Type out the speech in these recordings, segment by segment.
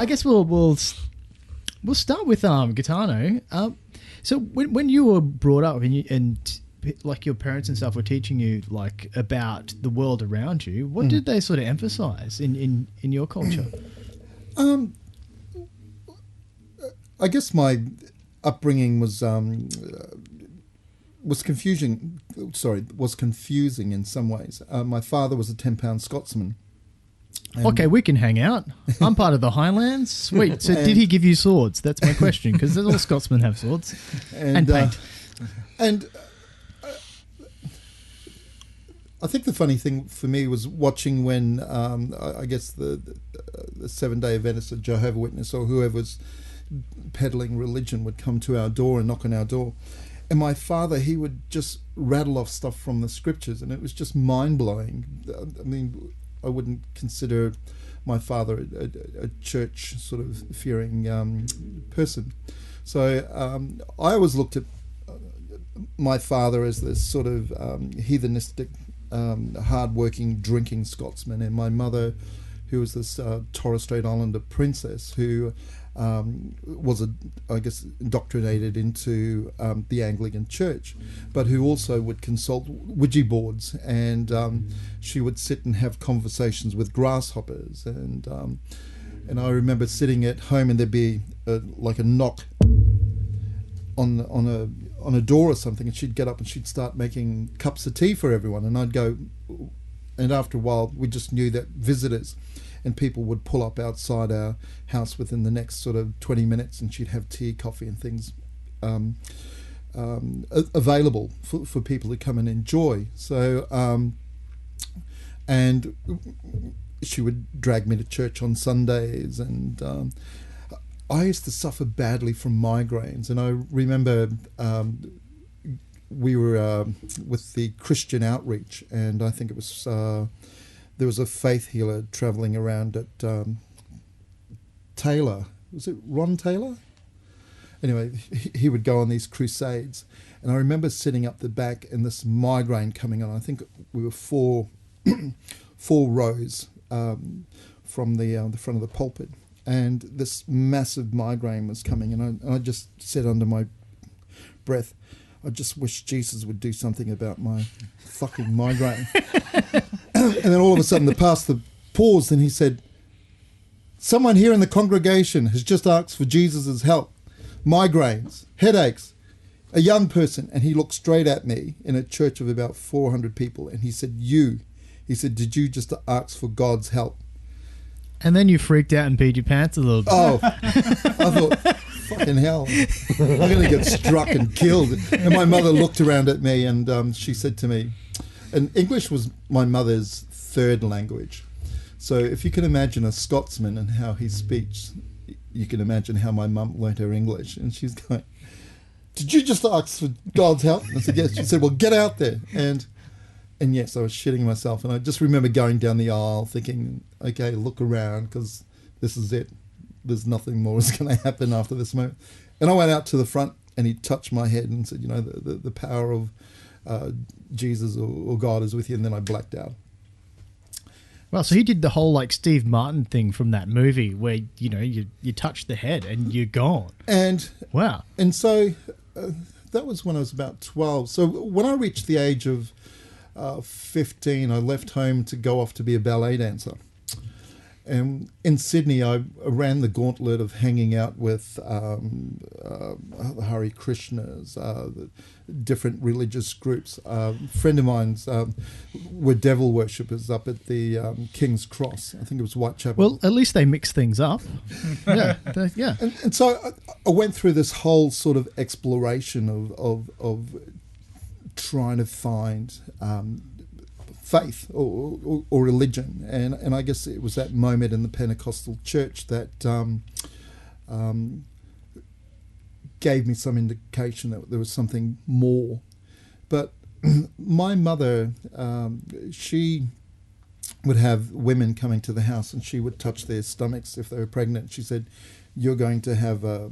I guess we'll start with Getano. So when you were brought up and like your parents and stuff were teaching you like about the world around you, what did they sort of emphasize in your culture? I guess my upbringing was confusing. Was confusing in some ways. My father was a 10-pound Scotsman. Okay, we can hang out. I'm part of the Highlands. Sweet. So did he give you swords? That's my question, because all Scotsmen have swords and paint. I think the funny thing for me was watching when I guess the Seventh-day Adventist or Jehovah's Witness or whoever's peddling religion would come to our door and knock on our door. And my father, he would just rattle off stuff from the scriptures, and it was just mind-blowing. I mean, I wouldn't consider my father a church sort of fearing person. So I always looked at my father as this sort of heathenistic, hard-working, drinking Scotsman, and my mother, who was this Torres Strait Islander princess who was, I guess, indoctrinated into the Anglican Church, but who also would consult Ouija boards, and she would sit and have conversations with grasshoppers, and I remember sitting at home and there'd be like a knock on a door or something, and she'd get up and she'd start making cups of tea for everyone, and I'd go, and after a while we just knew that visitors and people would pull up outside our house within the next sort of 20 minutes, and she'd have tea, coffee and things available for people to come and enjoy. So and she would drag me to church on Sundays, and I used to suffer badly from migraines, and I remember we were with the Christian outreach, and I think it was there was a faith healer travelling around at Taylor. Was it Ron Taylor? Anyway, he would go on these crusades, and I remember sitting up the back and this migraine coming on. I think we were four rows from the front of the pulpit, and this massive migraine was coming, and I just said under my breath, I just wish Jesus would do something about my fucking migraine. And then all of a sudden the pastor paused and he said, "Someone here in the congregation has just asked for Jesus' help. Migraines, headaches, a young person." And he looked straight at me in a church of about 400 people, and he said, he said, "Did you just ask for God's help?" And then you freaked out and peed your pants a little bit. Oh, I thought, fucking hell, I'm going to get struck and killed. And my mother looked around at me, and she said to me, and English was my mother's third language. So if you can imagine a Scotsman and how he speaks, you can imagine how my mum learnt her English. And she's going, "Did you just ask for God's help?" And I said, "Yes." She said, "Well, get out there." And yes, I was shitting myself. And I just remember going down the aisle thinking, okay, look around, because this is it. There's nothing more is going to happen after this moment. And I went out to the front, and he touched my head and said, "You know, the power of Jesus or God is with you." And then I blacked out. Well, so he did the whole like Steve Martin thing from that movie where, you know, you touch the head and you're gone. And wow. And so that was when I was about 12. So when I reached the age of 15, I left home to go off to be a ballet dancer. And in Sydney, I ran the gauntlet of hanging out with the Hare Krishnas, the different religious groups. A friend of mine's were devil worshippers up at the King's Cross. I think it was Whitechapel. Well, at least they mix things up. Yeah. And so I went through this whole sort of exploration of trying to find faith or religion, and I guess it was that moment in the Pentecostal church that gave me some indication that there was something more. But my mother, she would have women coming to the house, and she would touch their stomachs if they were pregnant. She said, "You're going to have a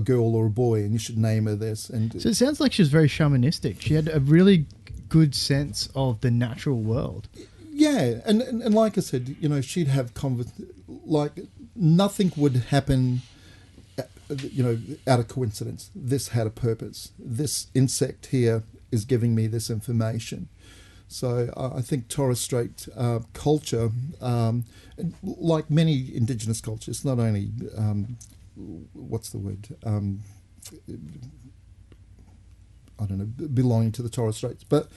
girl or a boy, and you should name her this." And so it sounds like she was very shamanistic. She had a really good sense of the natural world. Yeah, and like I said, you know, she'd have like nothing would happen, out of coincidence. This had a purpose. This insect here is giving me this information. So I think Torres Strait culture, like many Indigenous cultures, not only what's the word? I don't know, belonging to the Torres Straits, but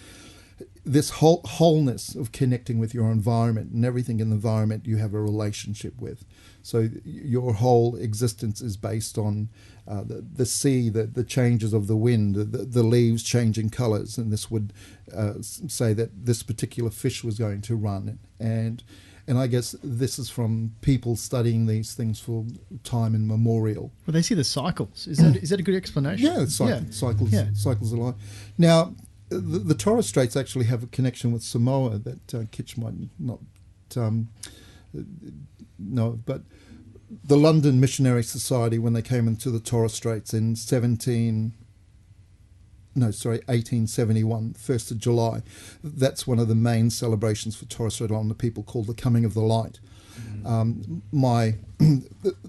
this wholeness of connecting with your environment, and everything in the environment you have a relationship with. So your whole existence is based on the sea, the changes of the wind, the leaves changing colours, and this would say that this particular fish was going to run. And I guess this is from people studying these things for time immemorial. Well, they see the cycles. Is that a good explanation? Yeah, cycles of life. Now, the Torres Straits actually have a connection with Samoa that Kitch might not know, but the London Missionary Society, when they came into the Torres Straits in 1871, 1st of July, that's one of the main celebrations for Torres Strait Islander people, called the Coming of the Light.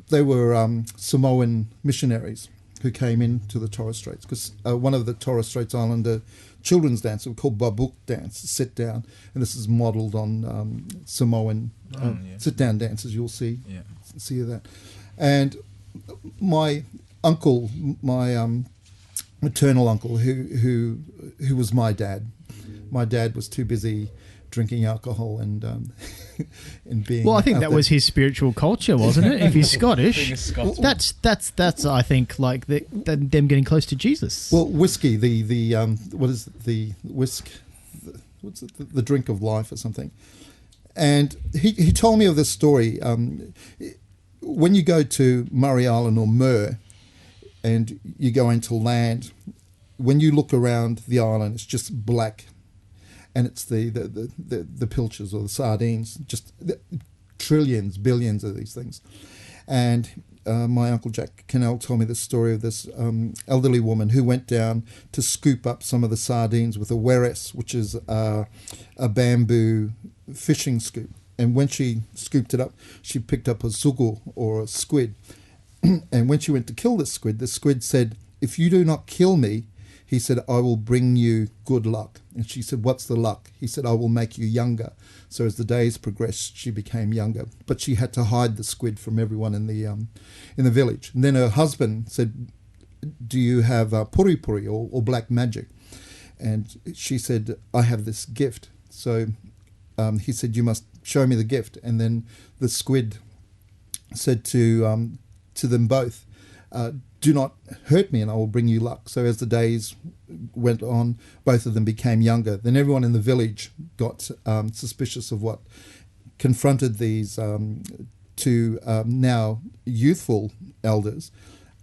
They were Samoan missionaries who came into the Torres Straits, because one of the Torres Straits Islander children's dances called Babuk dance, sit down, and this is modelled on Samoan sit down dances. You'll see that. And my uncle, my maternal uncle, who was my dad was too busy drinking alcohol and being. Well, I think that was his spiritual culture, wasn't it? If he's Scottish, that's I think like them getting close to Jesus. Well, whiskey, the what is it? The whisk? What's it? The drink of life or something. And he told me of this story. When you go to Murray Island or Mer, and you go into land, when you look around the island, it's just black. And it's the pilchards or the sardines, just trillions, billions of these things. And my Uncle Jack Cannell told me the story of this elderly woman who went down to scoop up some of the sardines with a weres, which is a bamboo fishing scoop. And when she scooped it up, she picked up a zugu, or a squid. And when she went to kill the squid said, "If you do not kill me," he said, "I will bring you good luck." And she said, "What's the luck?" He said, "I will make you younger." So as the days progressed, she became younger. But she had to hide the squid from everyone in the village. And then her husband said, "Do you have puri puri or black magic?" And she said, "I have this gift." So he said, "You must show me the gift." And then the squid said to them both, "Do not hurt me and I will bring you luck." So as the days went on, both of them became younger. Then everyone in the village got suspicious of what confronted these two now youthful elders,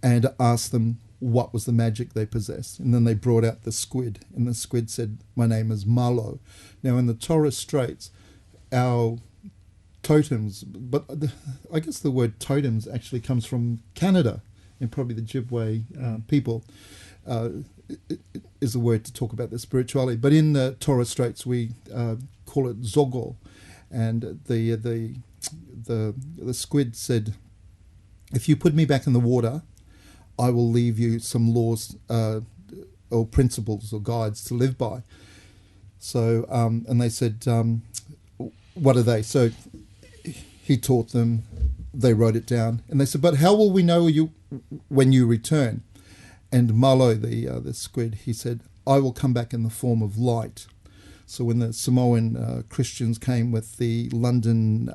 and asked them what was the magic they possessed. And then they brought out the squid, and the squid said, "My name is Malo." Now in the Torres Straits, our totems, but I guess the word totems actually comes from Canada, and probably the Ojibwe people is a word to talk about their spirituality. But in the Torres Straits, we call it zogo, and the squid said, "If you put me back in the water, I will leave you some laws or principles or guides to live by." So, and they said, "What are they?" So he taught them. They wrote it down, and they said, "But how will we know you when you return?" And Malo, the squid, he said, "I will come back in the form of light." So when the Samoan Christians came with the London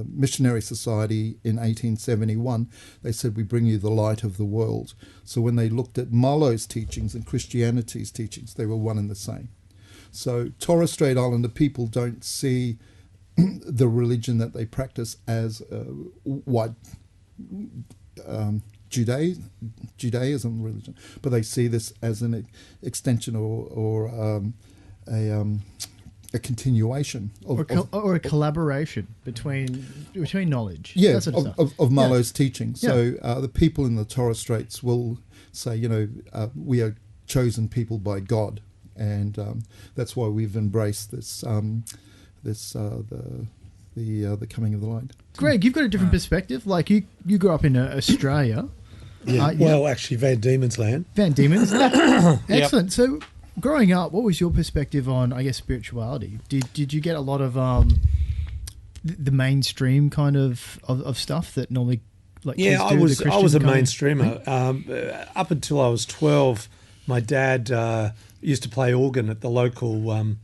Missionary Society in 1871, they said, "We bring you the light of the world." So when they looked at Malo's teachings and Christianity's teachings, they were one and the same. So Torres Strait Islander people don't see the religion that they practice as white Judaism religion, but they see this as an extension or a continuation or a collaboration between knowledge. Yeah, that sort of Malo's teaching. So the people in the Torres Straits will say, we are chosen people by God, and that's why we've embraced this the coming of the light. Greg, you've got a different perspective. Like you grew up in Australia. Yeah. Well, actually, Van Diemen's Land. Van Diemen's. Excellent. So, growing up, what was your perspective on, I guess, spirituality? Did you get a lot of the mainstream kind of stuff that normally, like, yeah, kids do, I was a mainstreamer. Up until I was 12, my dad used to play organ at the local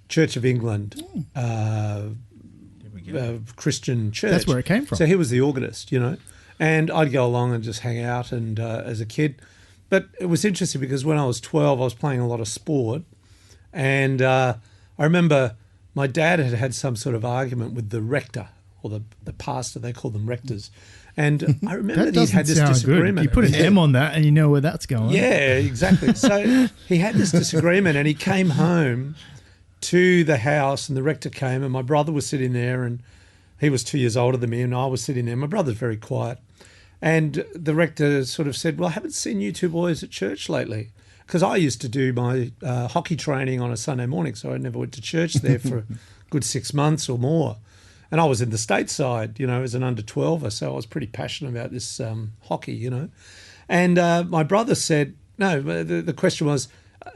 Church of England Christian church. That's where it came from. So he was the organist, you know, and I'd go along and just hang out and as a kid. But it was interesting because when I was 12, I was playing a lot of sport, and I remember my dad had some sort of argument with the rector or the pastor. They call them rectors. And I remember he had this disagreement. Good. You put an M on that and you know where that's going. Yeah, exactly. So he had this disagreement and he came home to the house and the rector came and my brother was sitting there and he was 2 years older than me and I was sitting there. My brother's very quiet. And the rector sort of said, well, I haven't seen you two boys at church lately. Because I used to do my hockey training on a Sunday morning, so I never went to church there for a good 6 months or more. And I was in the stateside, you know, as an under-12er, so I was pretty passionate about this hockey, you know. And my brother said, no, the question was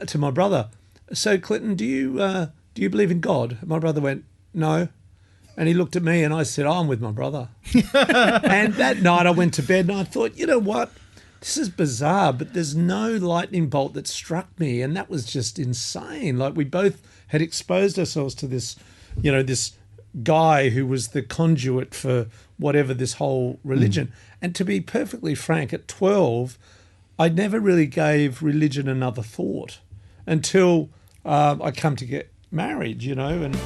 to my brother, so Clinton, do you believe in God? My brother went, no. And he looked at me and I said, I'm with my brother. And that night I went to bed and I thought, you know what? This is bizarre, but there's no lightning bolt that struck me. And that was just insane. Like we both had exposed ourselves to this, you know, this guy who was the conduit for whatever this whole religion. And to be perfectly frank, at 12, I never really gave religion another thought until I come to get married, you know, and